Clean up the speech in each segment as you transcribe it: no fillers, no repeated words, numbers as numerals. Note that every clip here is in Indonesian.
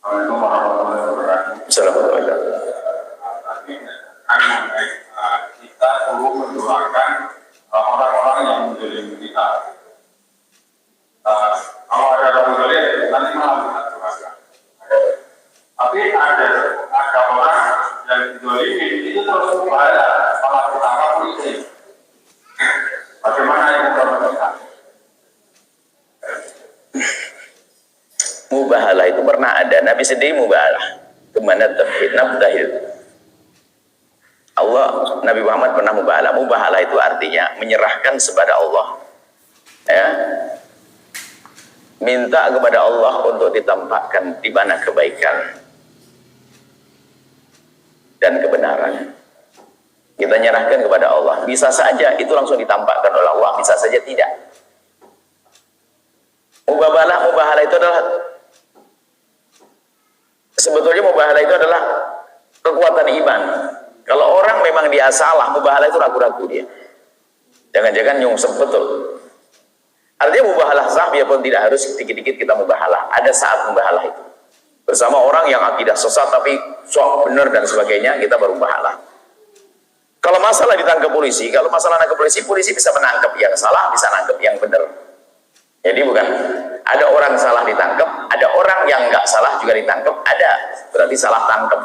Assalamualaikum warahmatullahi wabarakatuh. Assalamualaikum. Kita perlu mendoakan orang-orang yang menjadi kita. Kalau ada orang menjadi nanti malam kita doakan. Tapi ada orang yang didolimi itu terus berbahaya malah utama polisi. Bagaimana yang kita? Mubahalah itu pernah ada, Nabi sendiri mubahalah. Kemana terfitnah mutahil. Allah, Nabi Muhammad pernah mubahalah. Mubahalah itu artinya menyerahkan kepada Allah. Ya. Minta kepada Allah untuk ditampakkan di mana kebaikan dan kebenaran. Kita nyerahkan kepada Allah. Bisa saja itu langsung ditampakkan oleh Allah, bisa saja tidak. Mubahalah itu adalah sebetulnya mubahalah itu adalah kekuatan iman. Kalau orang memang dia salah, mubahalah itu ragu-ragu dia. Jangan-jangan nyungsep betul. Artinya mubahalah sah, biarpun tidak harus dikit-dikit kita mubahalah. Ada saat mubahalah itu. Bersama orang yang akidah sesat tapi sok benar dan sebagainya, kita baru mubahalah. Kalau masalah ditangkap polisi, kalau masalah nangkep polisi, polisi bisa menangkap yang salah, bisa nangkep yang benar. Jadi bukan ada orang salah ditangkap, ada orang yang nggak salah juga ditangkap, ada berarti salah tangkap.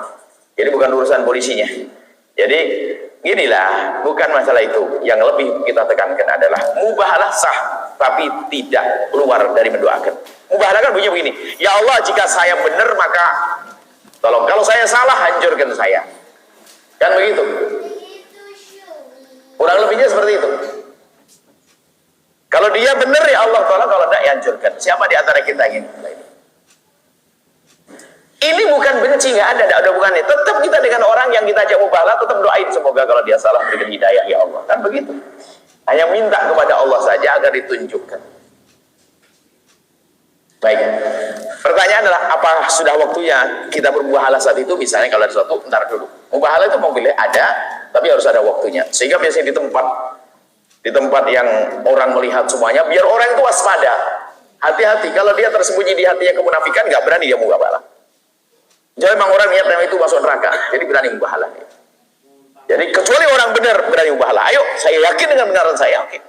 Jadi bukan urusan polisinya. Jadi inilah bukan masalah itu. Yang lebih kita tekankan adalah mubahalah sah, tapi tidak keluar dari mendoakan. Mubahalah kan bunyinya begini, ya Allah jika saya benar maka tolong, kalau saya salah hancurkan saya. Kan begitu. Kurang lebihnya seperti itu. Kalau dia benar ya Allah tolong, kalau tidak ya hancurkan. Siapa di antara kita ingin ini? Ini bukan benci, nggak ada bukan ini. Tetap kita dengan orang yang kita ajak mubahalah, tetap doain semoga kalau dia salah berikan hidayah ya Allah. Kan begitu. Hanya minta kepada Allah saja agar ditunjukkan. Baik. Pertanyaan adalah apakah sudah waktunya kita bermubahalah saat itu? Misalnya kalau ada sesuatu, ntar dulu. Mubahalah itu mobilnya ada, tapi harus ada waktunya. Sehingga biasanya di tempat yang orang melihat semuanya, biar orang itu waspada. Hati-hati, kalau dia tersembunyi di hatinya kemunafikan, nggak berani dia mubahalah. Jadi memang orang niat yang itu masuk neraka, jadi berani mubahalah. Jadi kecuali orang benar berani mubahalah. Ayo, saya yakin dengan kebenaran saya. Oke.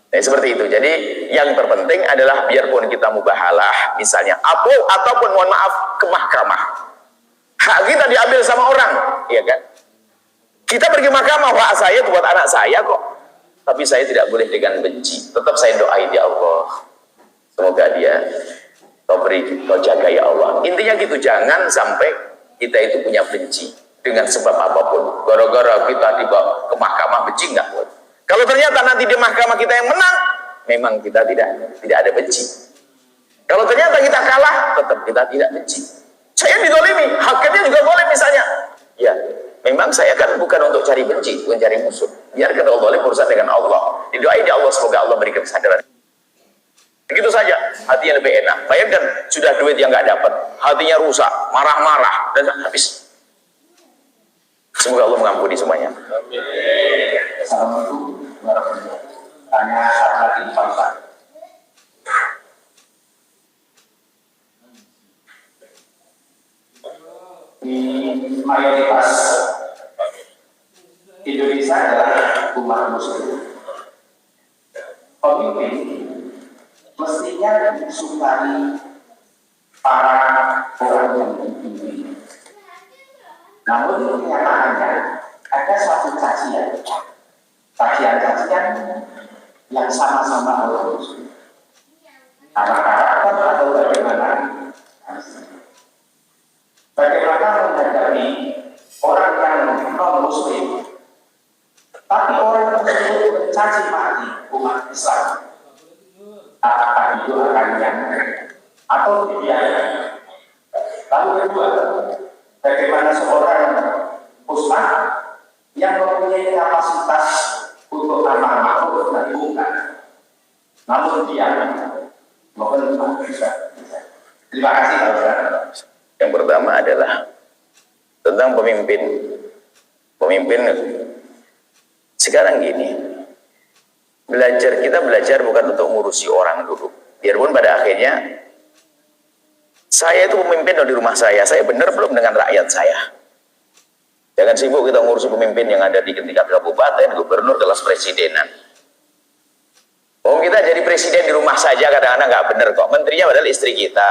Nah, seperti itu. Jadi yang terpenting adalah biarpun kita mubahalah, misalnya ataupun mohon maaf ke mahkamah, hak kita diambil sama orang, iya kan? Kita pergi mahkamah, hak saya itu buat anak saya kok. Tapi saya tidak boleh dengan benci. Tetap saya doain ya Allah. Semoga dia kau beri, kau jaga ya Allah. Intinya gitu, jangan sampai kita itu punya benci dengan sebab apapun. Gara-gara kita dibawa ke mahkamah benci nggak boleh. Kalau ternyata nanti di mahkamah kita yang menang, memang kita tidak ada benci. Kalau ternyata kita kalah, tetap kita tidak benci. Saya didolimi, hakimnya juga boleh misalnya. Ya, memang saya kan bukan untuk cari benci, bukan cari musuh. Biarkan Allah boleh berurusan dengan Allah. Didoain ya Allah, semoga Allah berikan kesadaran. Begitu saja, hatinya lebih enak. Bayangkan sudah duit yang nggak dapat, hatinya rusak, marah-marah dan habis. Semoga Allah mengampuni semuanya. Assalamualaikum warahmatullahi wabarakatuh. Tanya lagi Pak. Di mayoritas Indonesia adalah umat muslim. Pemimpin mestinya disukai para orang yang dipimpin. Namun kenyataannya ada suatu cacian yang sama-sama orang muslim. Karena karakter atau bagaimana menghadapi orang yang non muslim, tapi orang muslim mencaci maki umat Islam. Apakah itu akan yang atau dibiarkan? Lalu kedua, bagaimana seorang ustaz yang mempunyai kapasitas untuk amar ma'ruf nahi munkar, namun dia mohon bisa. Terima kasih Pak Ustaz. Yang pertama adalah tentang pemimpin. Sekarang gini, kita belajar bukan untuk ngurusi orang dulu. Biarpun pada akhirnya Saya itu pemimpin di rumah saya benar belum dengan rakyat saya? Jangan sibuk kita ngurusi pemimpin yang ada di tingkat kabupaten, gubernur, kelas presidenan. Kita jadi presiden di rumah saja kadang-kadang nggak benar kok. Menterinya padahal istri kita,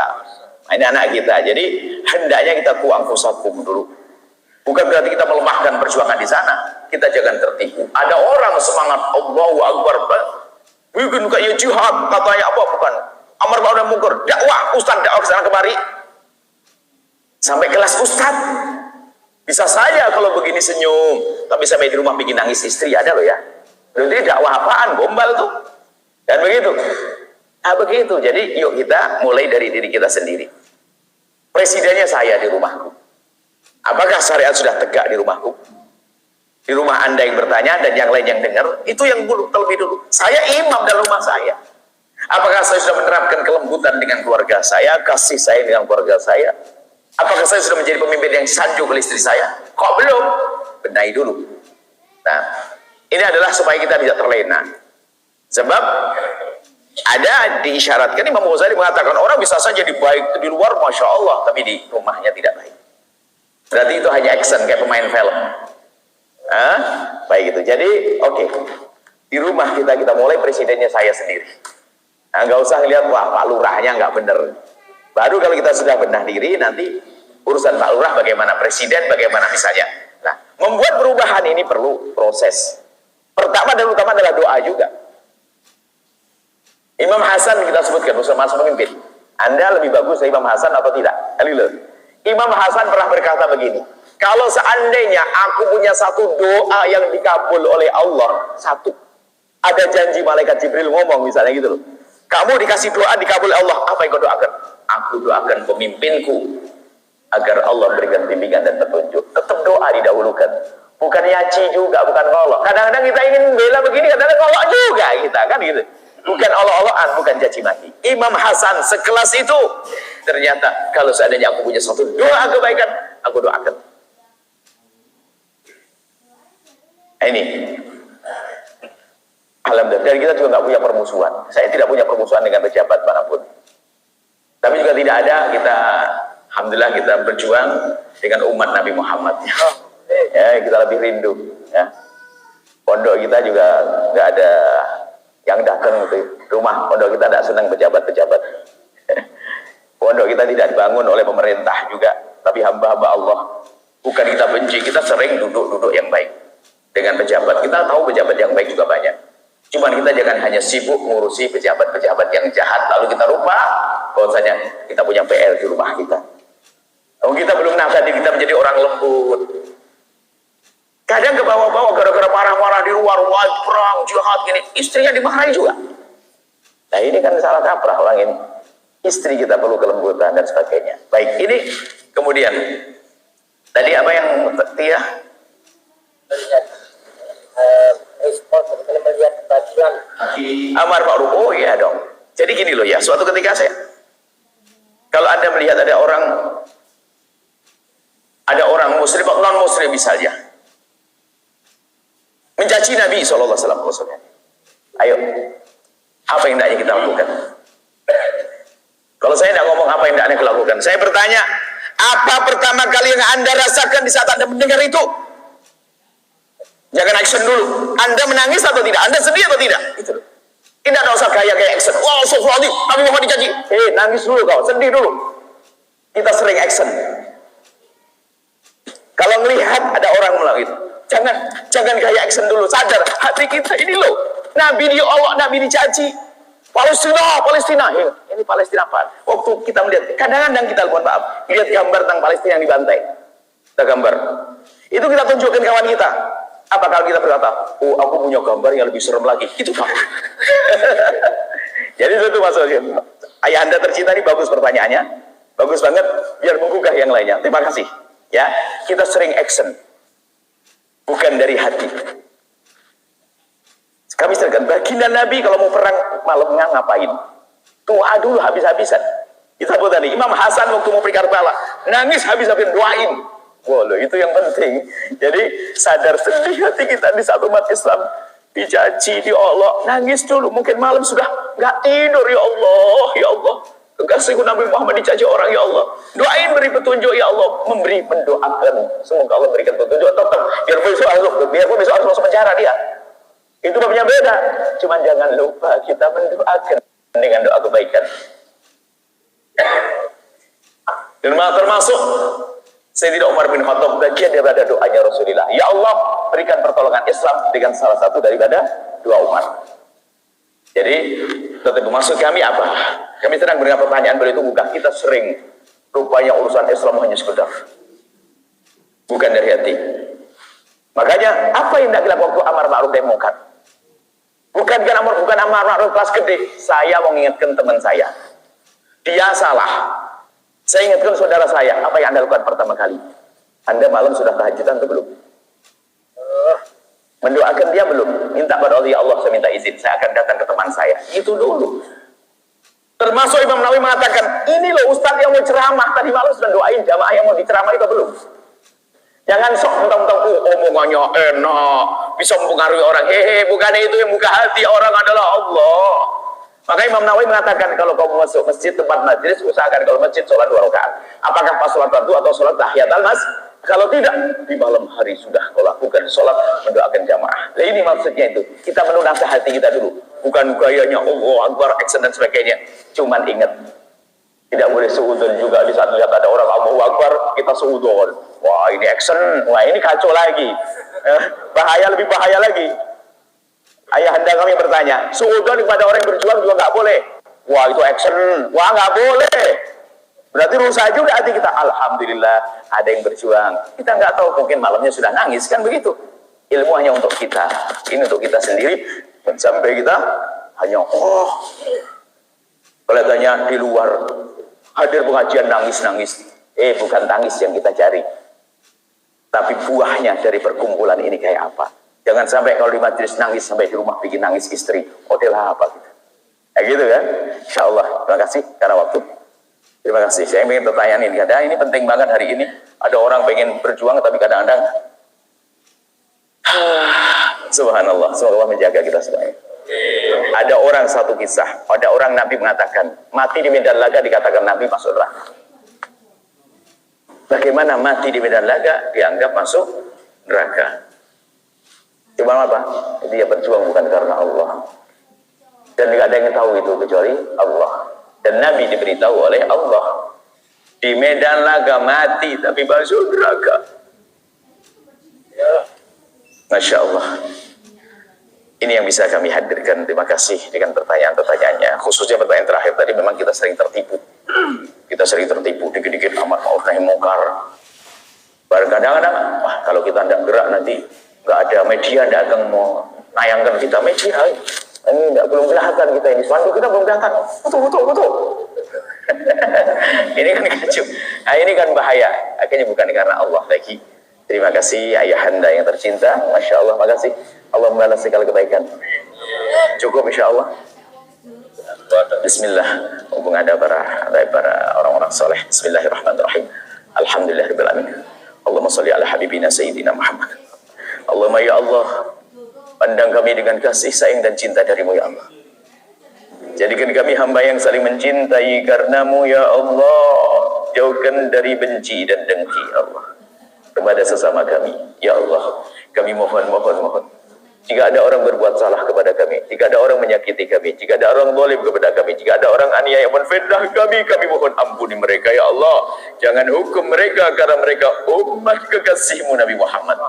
ini anak kita. Jadi hendaknya kita kuangkusakum dulu. Bukan berarti kita melemahkan perjuangan di sana. Kita jangan tertipu. Ada orang semangat Allahu Akbar, bikin kayak jihad, katanya apa bukan? Amar ma'ruf nahi munkar, dakwah, ustaz dakwah kesana kemari. Sampai kelas ustaz. Bisa saja kalau begini senyum, tapi sampai di rumah bikin nangis istri, ada loh ya. Berarti dakwah apaan? Gombal tuh. Dan begitu. Nah begitu. Jadi yuk kita mulai dari diri kita sendiri. Presidennya saya di rumahku. Apakah syariat sudah tegak di rumahku? Di rumah Anda yang bertanya dan yang lain yang dengar, itu yang terlebih dulu. Saya imam dalam rumah saya. Apakah saya sudah menerapkan kelembutan dengan keluarga saya, kasih sayang dengan keluarga saya? Apakah saya sudah menjadi pemimpin yang sanjung oleh istri saya? Kok belum? Benahi dulu. Nah, ini adalah supaya kita tidak terlena. Sebab ada diisyaratkan, Imam Ghazali mengatakan orang bisa saja baik di luar, Masya Allah, tapi di rumahnya tidak baik. Berarti itu hanya action, kayak pemain film. Baik itu. Jadi, oke. Di rumah kita mulai presidennya saya sendiri. Nah, nggak usah lihat, wah Pak Lurahnya nggak bener. Baru kalau kita sudah benah diri, nanti urusan Pak Lurah bagaimana, presiden bagaimana misalnya. Nah, membuat perubahan ini perlu proses. Pertama dan utama adalah doa juga. Imam Hasan kita sebutkan, bersama pemimpin. Anda lebih bagus dari Imam Hasan atau tidak? Imam Hasan pernah berkata begini, kalau seandainya aku punya satu doa yang dikabul oleh Allah, satu. Ada janji malaikat Jibril ngomong misalnya gitu loh. Kamu dikasih doa dikabul Allah, apa yang kau doakan? Aku doakan pemimpinku agar Allah berikan bimbingan dan petunjuk. Tetap doa didahulukan. Bukan yaci juga, bukan ngolok. Kadang-kadang kita ingin bela begini, kadang-kadang ngolok juga kita kan gitu. Bukan olok-olokan, bukan caci maki. Imam Hasan sekelas itu. Ternyata kalau seandainya aku punya satu doa kebaikan, aku doakan. Ini alhamdulillah, dan kita juga nggak punya permusuhan. Saya tidak punya permusuhan dengan pejabat manapun. Tapi juga tidak ada, kita alhamdulillah kita berjuang dengan umat Nabi Muhammad. Ya, kita lebih rindu. Ya. Pondok kita juga nggak ada yang datang ke rumah. Pondok kita tidak senang pejabat-pejabat. Pondok kita tidak dibangun oleh pemerintah juga, tapi hamba-hamba Allah. Bukan kita benci, kita sering duduk-duduk yang baik dengan pejabat. Kita tahu pejabat yang baik juga banyak. Cuman kita jangan hanya sibuk mengurusi pejabat-pejabat yang jahat, lalu kita lupa bahwasanya kita punya PR di rumah kita. Kalau kita belum nafas diri kita menjadi orang lembut. Kadang ke bawah-bawah gara-gara marah-marah di luar, wah perang, jihad gini, istrinya dimarahi juga. Nah ini kan salah kaprah orang ini. Istri kita perlu kelembutan dan sebagainya. Baik, ini kemudian tadi apa yang Tia? Respon sebetulnya melihat bagian Amar ma'ruf. Oh iya dong. Jadi gini loh ya, suatu ketika kalau Anda melihat ada orang muslim, non muslim misalnya mencaci Nabi SAW, ayo, apa yang hendaknya kita lakukan? Kalau saya tidak ngomong apa yang hendaknya kita lakukan, saya bertanya, apa pertama kali yang Anda rasakan di saat Anda mendengar itu? Jangan action dulu. Anda menangis atau tidak? Anda sedih atau tidak? Itu. Tidak ada usah kayak action. Wah, Sofiati, Nabi Muhammad dicaci. Nangis dulu kau, sedih dulu. Kita sering action. Kalau melihat ada orang melakukan itu, jangan kayak action dulu. Sadar hati kita ini loh. Nabi diolok, Nabi dicaci. Palestina. Ini Palestina apa? Waktu kita melihat, kadang-kadang kita mohon maaf, lihat gambar tentang Palestina yang dibantai. Kita gambar. Itu kita tunjukkan kawan kita. Apa kalau kita berkata, oh aku punya gambar yang lebih serem lagi, itu apa? Jadi itu maksudnya. Ayah Anda tercinta ini bagus pertanyaannya, bagus banget, biar menggugah yang lainnya. Terima kasih. Ya, kita sering action, bukan dari hati. Kami serahkan baginda Nabi kalau mau perang malamnya ngapain? Doa dulu habis-habisan. Kita sebut tadi Imam Hasan waktu mau pergi Karbala, nangis habis-habisan doain. Waduh, itu yang penting. Jadi sadar sedih hati kita di satu umat Islam dicaci, diolok, nangis dulu. Mungkin malam sudah nggak tidur, ya Allah, ya Allah. Kekasihku Nabi Muhammad dicaci orang, ya Allah. Doain beri petunjuk, ya Allah. Memberi, mendoakan. Semoga Allah berikan petunjuk. Tetap, biarpun besok harus masuk penjara dia. Itu babnya beda. Cuman jangan lupa kita mendoakan dengan doa kebaikan. Dan termasuk Sayyidina Umar bin Khattab, bagian daripada doanya Rasulullah. Ya Allah, berikan pertolongan Islam dengan salah satu daripada doa Umar. Jadi, tetap maksud kami apa? Kami sedang mendengar pertanyaan beliau itu, bukan kita sering rupanya urusan Islam hanya sekedar, bukan dari hati. Makanya apa yang tidak dilakukan waktu amar ma'ruf nahi munkar? Bukan amar ma'ruf kelas gede. Saya mau mengingatkan teman saya, dia salah. Saya ingatkan saudara saya, apa yang Anda lakukan pertama kali? Anda malam sudah tahajudan atau belum? Mendoakan dia belum? Minta pada Allah, ya Allah, saya minta izin, saya akan datang ke teman saya. Itu dulu. Termasuk Imam Nawawi mengatakan, ini loh Ustadz yang mau ceramah, tadi malam sudah doain jamaah yang mau diceramah itu belum? Jangan sok mentang-mentang omongannya enak, bisa mempengaruhi orang. Bukan itu yang buka hati orang adalah Allah. Maka Imam Nawawi mengatakan, kalau kamu masuk masjid tempat majlis, usahakan kalau masjid sholat 2 rakaat. Apakah pas sholat fardu atau sholat tahiyatul masjid? Kalau tidak, di malam hari sudah kau lakukan sholat mendoakan jamaah. Nah ini maksudnya itu. Kita menunasih hati kita dulu. Bukan gayanya Allah Akbar, action dan sebagainya. Cuman ingat, tidak boleh suudon juga di saat lihat ada orang Allahu Akbar, kita suudon. Wah ini action, wah ini kacau lagi. Bahaya, lebih bahaya lagi. Ayahanda kami bertanya, suudon kepada orang yang berjuang juga nggak boleh. Wah itu action, wah nggak boleh. Berarti rusak juga hati kita. Alhamdulillah ada yang berjuang. Kita nggak tahu, mungkin malamnya sudah nangis, kan begitu. Ilmu hanya untuk kita, ini untuk kita sendiri. Dan sampai kita hanya kelihatannya di luar hadir pengajian nangis-nangis. Bukan tangis yang kita cari, tapi buahnya dari perkumpulan ini kayak apa. Jangan sampai kalau di majelis nangis, sampai di rumah bikin nangis istri. Hotel apa gitu. Kayak gitu kan. Insya Allah. Terima kasih karena waktu. Terima kasih. Saya ingin pertanyaan ini. Ini penting banget hari ini. Ada orang pengen berjuang tapi kadang-kadang subhanallah. Semoga Allah menjaga kita semuanya. Ada orang, satu kisah. Ada orang Nabi mengatakan, mati di medan laga dikatakan Nabi masuk neraka. Bagaimana mati di medan laga dianggap masuk neraka? Cuma apa? Dia berjuang bukan karena Allah. Dan tidak ada yang tahu itu kecuali Allah. Dan Nabi diberitahu oleh Allah, di medan laga mati tapi masuk neraka. Masya Allah. Ini yang bisa kami hadirkan. Terima kasih dengan pertanyaan-pertanyaannya. Khususnya pertanyaan terakhir tadi, memang kita sering tertipu. Kita sering tertipu, dikit-dikit amar ma'ruf nahi munkar. Kadang-kadang, wah kalau kita tidak gerak nanti nggak ada media, tidak akan mau nayangkan kita media. Ini belum kelihatan kita ini, spanduk kita belum kelihatan. Betul. Ini kan kacau. Nah, ini kan bahaya. Akhirnya bukan karena Allah lagi. Terima kasih ayahanda yang tercinta. Masya Allah, makasih. Allah membalas segala kebaikan. Cukup insya Allah. Bismillah. Mumpung ada para orang-orang soleh. Bismillahirrahmanirrahim. Alhamdulillahirabbil alamin. Allahumma sholli ala habibina sayyidina Muhammad. Allahumma ya Allah, pandang kami dengan kasih sayang dan cinta darimu ya Allah. Jadikan kami hamba yang saling mencintai karenamu ya Allah. Jauhkan dari benci dan dengki ya Allah kepada sesama kami ya Allah. Kami mohon. Jika ada orang berbuat salah kepada kami, jika ada orang menyakiti kami, jika ada orang zalim kepada kami, jika ada orang aniaya menfitnah kami mohon ampuni mereka ya Allah. Jangan hukum mereka karena mereka umat kekasihmu Nabi Muhammad.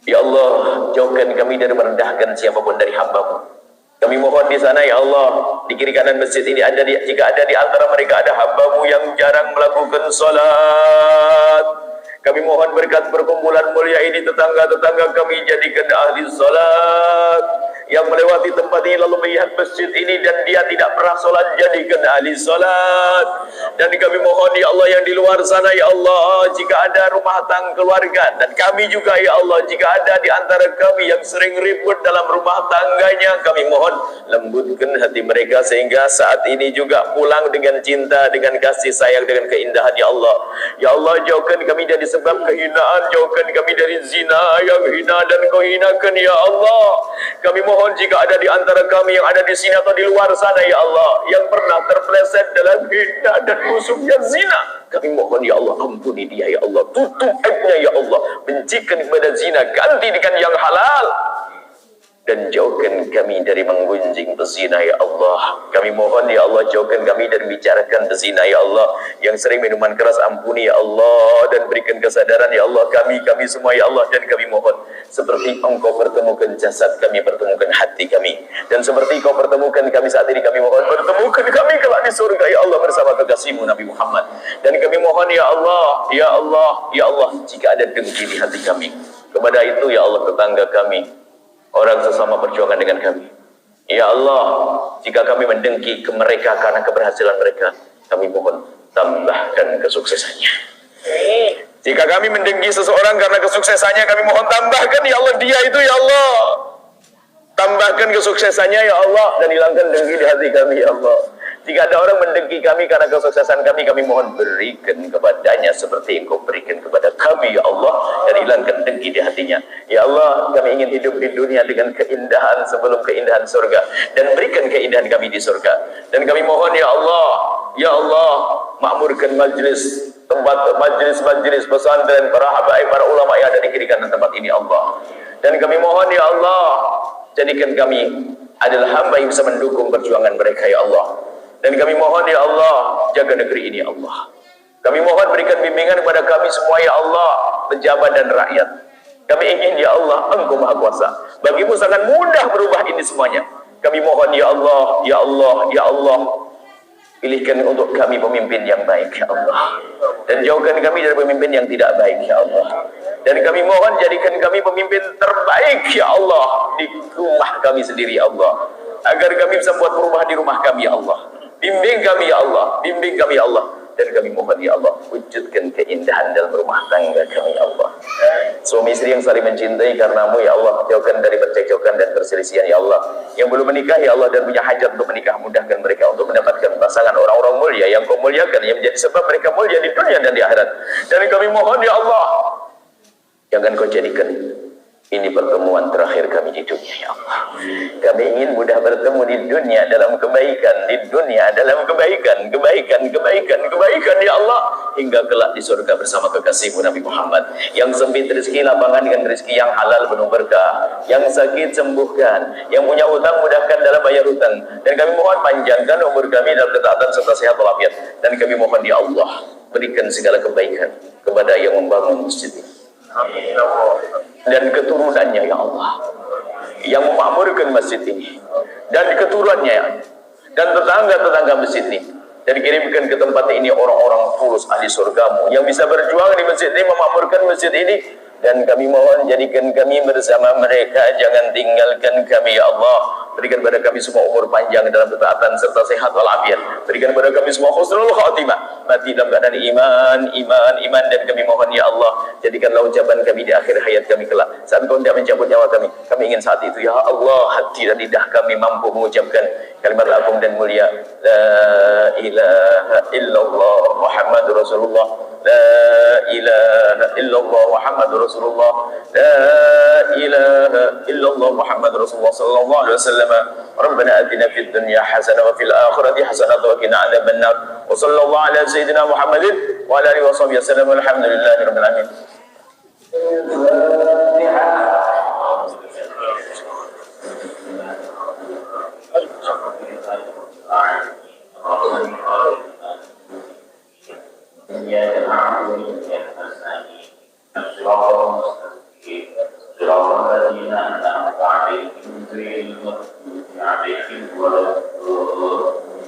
Ya Allah, jauhkan kami dari merendahkan siapapun dari hamba-Mu. Kami mohon di sana ya Allah, di kiri kanan masjid ini jika ada di antara mereka ada hamba-Mu yang jarang melakukan salat, kami mohon berkat perkumpulan mulia ini tetangga-tetangga kami jadikan ahli salat. Yang melewati tempat ini lalu melihat masjid ini dan dia tidak pernah salat, jadikan ahli salat. Dan kami mohon ya Allah yang di luar sana ya Allah, jika ada rumah tangga keluarga, dan kami juga ya Allah, jika ada di antara kami yang sering ribut dalam rumah tangganya, kami mohon lembutkan hati mereka sehingga saat ini juga pulang dengan cinta, dengan kasih sayang, dengan keindahan ya Allah. Ya Allah, jauhkan kami dari sebab kehinaan, jauhkan kami dari zina yang hina dan kau hinakan ya Allah. Kami mohon jika ada di antara kami yang ada di sini atau di luar sana ya Allah, yang pernah terpleset dalam hina dan busuknya zina, kami mohon ya Allah, ampuni dia ya Allah, tutup aibnya ya Allah, bencikan kepada zina, ganti dengan yang halal, dan jauhkan kami dari menggunjing pezina ya Allah. Kami mohon ya Allah, jauhkan kami dari bicarakan pezina ya Allah. Yang sering minuman keras, ampuni ya Allah, dan berikan kesadaran ya Allah kami semua ya Allah. Dan kami mohon seperti Engkau pertemukan jasad kami, pertemukan hati kami, dan seperti Kau pertemukan kami saat ini, kami mohon pertemukan kami kelak di surga ya Allah bersama kekasih-Mu Nabi Muhammad. Dan kami mohon ya Allah, ya Allah, ya Allah, jika ada dengki di hati kami kepada itu ya Allah, tetangga kami, orang sesama perjuangan dengan kami, ya Allah, jika kami mendengki ke mereka karena keberhasilan mereka, kami mohon tambahkan kesuksesannya. Jika kami mendengki seseorang karena kesuksesannya, kami mohon tambahkan ya Allah dia itu ya Allah, tambahkan kesuksesannya ya Allah, dan hilangkan dengki di hati kami ya Allah. Jika ada orang mendengki kami karena kesuksesan kami, kami mohon berikan kepadanya seperti Engkau berikan kepada kami ya Allah, dan hilangkan dengki di hatinya ya Allah. Kami ingin hidup di dunia dengan keindahan sebelum keindahan surga, dan berikan keindahan kami di surga. Dan kami mohon ya Allah, ya Allah, makmurkan majlis, tempat majlis pesantren, para habaib, para ulama yang ada di kiri kanan tempat ini Allah. Dan kami mohon ya Allah, jadikan kami adalah hamba yang bisa mendukung perjuangan mereka ya Allah. Dan kami mohon ya Allah, jaga negeri ini ya Allah. Kami mohon berikan bimbingan kepada kami semua ya Allah, pejabat dan rakyat. Kami ingin ya Allah, Engkau Maha Kuasa, bagimu sangat mudah berubah ini semuanya. Kami mohon ya Allah, ya Allah, ya Allah, pilihkan untuk kami pemimpin yang baik ya Allah, dan jauhkan kami dari pemimpin yang tidak baik ya Allah. Dan kami mohon jadikan kami pemimpin terbaik ya Allah di rumah kami sendiri ya Allah, agar kami bisa buat rumah di rumah kami ya Allah. Bimbing kami ya Allah, bimbing kami ya Allah. Dan kami mohon ya Allah, wujudkan keindahan dalam rumah tangga kami ya Allah. Suami istri yang saling mencintai karenamu ya Allah, jauhkan dari percekcokan dan perselisihan ya Allah. Yang belum menikah ya Allah dan punya hajat untuk menikah, mudahkan mereka untuk mendapatkan pasangan orang-orang mulia yang Kau muliakan, yang menjadi sebab mereka mulia di dunia dan di akhirat. Dan kami mohon ya Allah, jangan Kau jadikan ini pertemuan terakhir kami di dunia ya Allah. Kami ingin mudah bertemu di dunia dalam kebaikan, di dunia dalam kebaikan ya Allah, hingga kelak di surga bersama kekasih-Mu Nabi Muhammad. Yang sempit rezeki, lapangan dengan rezeki yang halal penuh berkah. Yang sakit sembuhkan, yang punya hutang mudahkan dalam bayar hutang. Dan kami mohon panjangkan umur kami dalam ketaatan serta sehat walafiat. Dan kami mohon ya Allah, berikan segala kebaikan kepada yang membangun masjid ini dan keturunannya ya Allah, yang memakmurkan masjid ini, dan keturunannya dan tetangga-tetangga masjid ini, dan kirimkan ke tempat ini orang-orang tulus ahli surgamu yang bisa berjuang di masjid ini, memakmurkan masjid ini. Dan kami mohon jadikan kami bersama mereka, jangan tinggalkan kami ya Allah. Berikan kepada kami semua umur panjang dalam ketaatan serta sehat walafiat. Berikan kepada kami semua husnul khatimah, mati dalam keadaan iman. Dan kami mohon ya Allah, jadikanlah ucapan kami di akhir hayat kami kelak, saat Kau tidak mencabut nyawa kami. Kami ingin saat itu ya Allah, hati dan lidah kami mampu mengucapkan kalimat agung dan mulia, la ilaha illallah Muhammadur Rasulullah, la ilaha illallah Muhammadur Rasulullah, la ilaha illallah Muhammadur Rasulullah sallallahu alaihi wasallam. Rabbana atina fid dunya hasanah wa fil akhirati hasanah wa qina adzabannar. Wa sallallahu ala sayyidina Muhammadin wa ala alihi wa sahbihi wasallam. Alhamdulillahi rabbil alamin.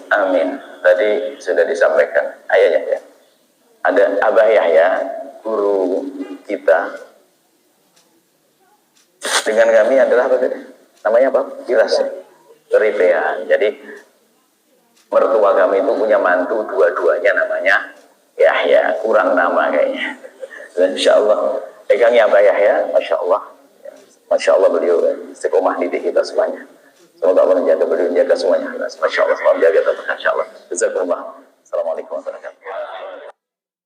Amin. Tadi sudah disampaikan ayatnya ya. Ada Abah Yahya, guru kita. Dengan kami adalah apa tadi? Namanya apa? Jelas. Peripean. Jadi mertua kami itu punya mantu dua-duanya namanya Yahya, kurang nama kayaknya. Dan insya Allah pegang ya Mbak Yahya, Masya Allah beliau istiqomah didik kita semuanya. Semoga Allah menjaga beliau, menjaga semuanya. Masya Allah, semoga menjaga tetap. Insya Allah. Jazakumullah. Assalamualaikum warahmatullahi wabarakatuh.